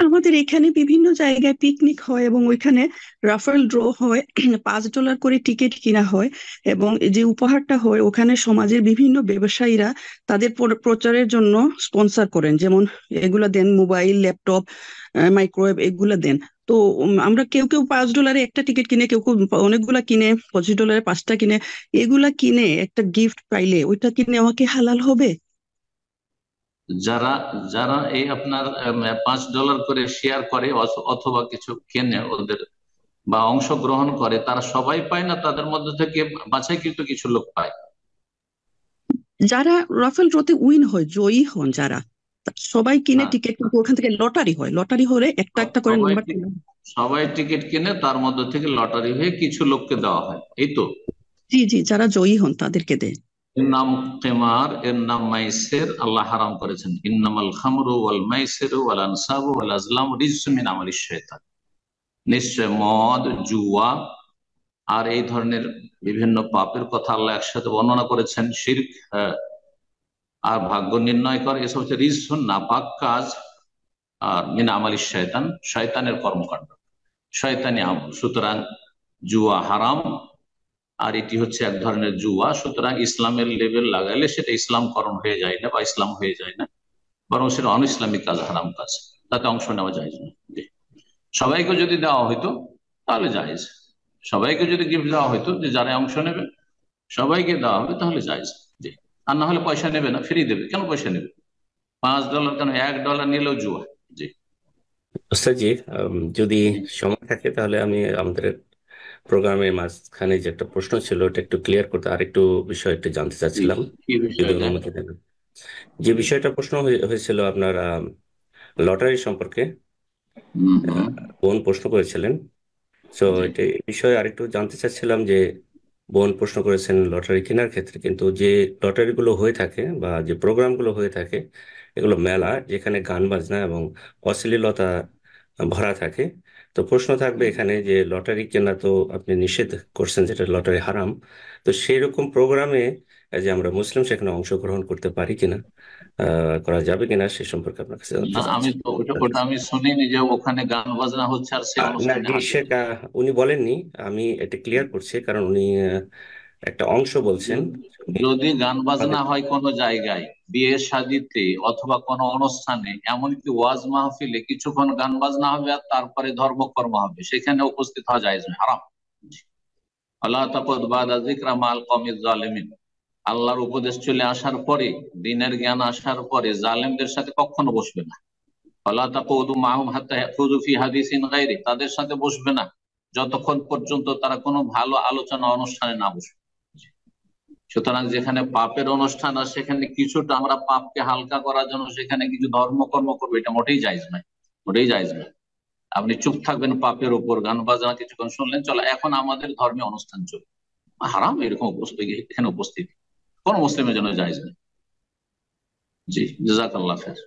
আমাদের এখানে বিভিন্ন জায়গায় পিকনিক হয় এবং ওইখানে রাফেল ড্র হয়। $5 করে টিকিট কিনা হয় এবং এই যে উপহারটা হয় ওখানে সমাজের বিভিন্ন ব্যবসায়ীরা তাদের প্রচারের জন্য স্পন্সর করেন, যেমন এগুলা দেন, মোবাইল, ল্যাপটপ, মাইক্রোওয়েভ এগুলা দেন। তো আমরা কেউ কেউ $5 একটা টিকিট কিনে, কেউ কেউ অনেকগুলা কিনে, $25 5টা কিনে। এগুলা কিনে একটা গিফট পাইলে ওইটা কি নেওয়া কি হালাল হবে? যারা যারা এই আপনার $5 করে শেয়ার করে অথবা কিছু কেনে ওদের বা অংশগ্রহণ করে, তারা সবাই পায় না, তাদের মধ্যে থেকে বাছাইকৃত কিছু লোক পায়? যারা রাফেল ড্রতে উইন হয়, জয়ী হন যারা, সবাই কিনে হ্যাঁ, টিকিট, কিন্তু ওখান থেকে লটারি হয়, লটারি হলে একটা একটা করে সবাই নাম্বার। সবাই টিকিট কিনে, তার মধ্যে থেকে লটারি হয়ে কিছু লোককে দেওয়া হয়, এই তো? জি জি, যারা জয়ী হন তাদেরকে দেয়। এর নাম কেমার, এর নাম মাইসের। আল্লাহ হারাম করেছেন, ইন্নামাল খামরু ওয়াল মাইসিরু ওয়াল আনসাবু ওয়াল আজলামু রিজসুম মিন আমালিশ শাইতান। নিশ্চয় মদ, জুয়া আর এই ধরনের বিভিন্ন পাপের কথা আল্লাহ একসাথে বর্ণনা করেছেন। শিরক, আর ভাগ্য নির্ণয় করে, এসব হচ্ছে রিজসুন, নাপাক কাজ। আর মিন আমালিশ শয়তান, শয়তানের কর্মকাণ্ড, শয়তানি আমল। সুতরাং জুয়া হারাম, আর এটি হচ্ছে এক ধরনের জুয়া। সুতরাং ইসলামের লেভেল লাগাইলে সেটা ইসলামকরণ হয়ে যায় না বা ইসলাম হয়ে যায় না, বরং সেটা অন ইসলামিক কাজ, হারাম কাজ। তাতে অংশ নেওয়া যায় না। সবাইকে যদি দেওয়া হইতো তাহলে জায়েজ। সবাইকে যদি গিফট দেওয়া হইতো, যে যারা অংশ নেবে সবাইকে দেওয়া হবে, তাহলে জায়েজ। জি। আর না হলে পয়সা নেবে না, ফ্রি দেবে। কেন পয়সা নেবে? $5 কেন, $1 নিলেও জুয়া। জি। ওস্তাদজি, যদি জি। সময় থাকে তাহলে আমি আমাদের প্রোগ্রামের মাঝখানে যে একটা প্রশ্ন ছিল ওটা একটু ক্লিয়ার করতে আরেকটু বিষয় একটু জানতে জি, চাচ্ছিলাম, কি যদি বিষয়টা? অনুমতি দেন। যে বিষয়টা প্রশ্ন হয়েছিল আপনার লটারি সম্পর্কে, হম হম। বোন প্রশ্ন করেছিলেন। তো জি। এটা এই বিষয়ে আরেকটু জানতে চাচ্ছিলাম যে বোন প্রশ্ন করেছেন লটারি কেনার ক্ষেত্রে, কিন্তু যে লটারি গুলো হয়ে থাকে বা যে প্রোগ্রাম গুলো হয়ে থাকে এগুলো মেলা, যেখানে গান বাজনা এবং অশ্লীলতা ভরা থাকে। তো প্রশ্ন থাকবে এখানে যে লটারি কেনা তো আপনি নিষেধ করছেন, যেটা লটারি হারাম। তো সেই রকম প্রোগ্রামে যে আমরা মুসলিম সেখানে অংশগ্রহণ করতে পারি কিনা, করা যাবে কিনা সে সম্পর্কে আপনার কাছে জানতে না, আমি চাচ্ছি। তো ওটা আমি শুনিনি যে ওখানে গান বাজনা হচ্ছে আর সেই না অনুষ্ঠানে জি, হাজির সেটা হচ্ছে। উনি বলেননি। আমি এটা ক্লিয়ার করছি কারণ উনি একটা অংশ বলছেন। উনি যদি গান বাজনা আমাদের হয় কোনো জায়গায়, বিয়ে শাদিতে অথবা কোনো অনুষ্ঠানে, এমনকি ওয়াজ মাহফিলে কিছুক্ষণ গান বাজনা হবে আর তারপরে ধর্মকর্ম হবে, সেখানে উপস্থিত হওয়া যায় না, হারাম। আল্লাহ তাকুদ বাদা যিকরা মাল কওমিজ জালিমিন। আল্লাহর উপদেশ চলে আসার পরে, দিনের জ্ঞান আসার পরে জালেমদের সাথে কখনো বসবে না। আল্লাহ তাকুদু মাহুম হাত্তা ইয়াখুযু ফি হাদিসিন গায়রি। তাদের সাথে বসবে না যতক্ষণ পর্যন্ত তারা কোনো ভালো আলোচনা অনুষ্ঠানে না বসবে। সুতরাং যেখানে পাপের অনুষ্ঠান, আর সেখানে কিছুটা আমরা পাপকে হালকা করার জন্য সেখানে কিছু ধর্মকর্ম করবো, এটা মোটেই জায়েজ নয়। মোটেই জায়েজ নয়। আপনি চুপ থাকবেন পাপের উপর, গান বাজনা কিছুক্ষণ শুনলেন, চলো এখন আমাদের ধর্মীয় অনুষ্ঠান চলবে, হারাম এরকম এখানে উপস্থিতি কোন মুসলিমের জন্য জায়েজ নেই। জি, জাযাকাল্লাহ খায়ের।